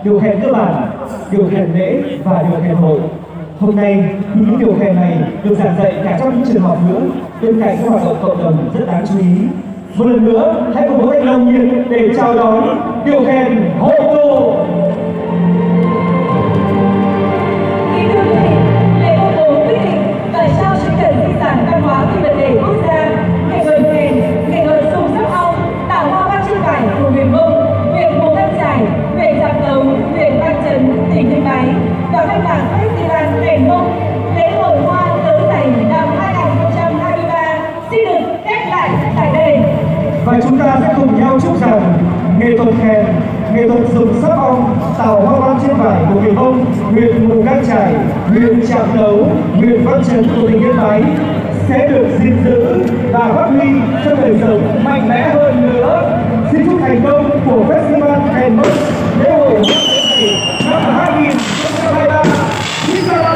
điều khen cơ bản, điều khen lễ và điều khen hội. Hôm nay thì những điều khen này được giảng dạy cả trong những trường học nữa, bên cạnh các hoạt động cộng đồng rất đáng chú ý. Một lần nữa, hãy cùng với nồng nhiệt để chào đón điều khen hội tụ. Kính thưa quý vị, lễ công bố quyết định và trao chứng nhận di sản văn hóa phi vật thể quốc gia nghệ thuật kèn, nghệ thuật dùng sắc ong, tạo hoa văn trên vải của huyện Mông, huyện Mù Căng Chải, huyện Trạm Tấu, huyện Văn Chấn, tỉnh Yên Bái và khai mạc Festival kèn Mông lễ hội hoa tớ dày năm 2023 xin được khép lại tại đây. Và chúng ta sẽ cùng nhau chúc rằng nghệ thuật kèn, nghệ thuật dùng sắc ong tạo hoa văn trên vải của huyện Mông, huyện Mù Căng Chải, huyện Trạm Tấu, huyện Văn Chấn của tỉnh Yên Bái sẽ được gìn giữ và phát huy trong đời sống mạnh mẽ hơn nữa. Xin chúc thành công của Festival kèn Mông lễ hội hoa tớ dày năm 2023. Xin chào.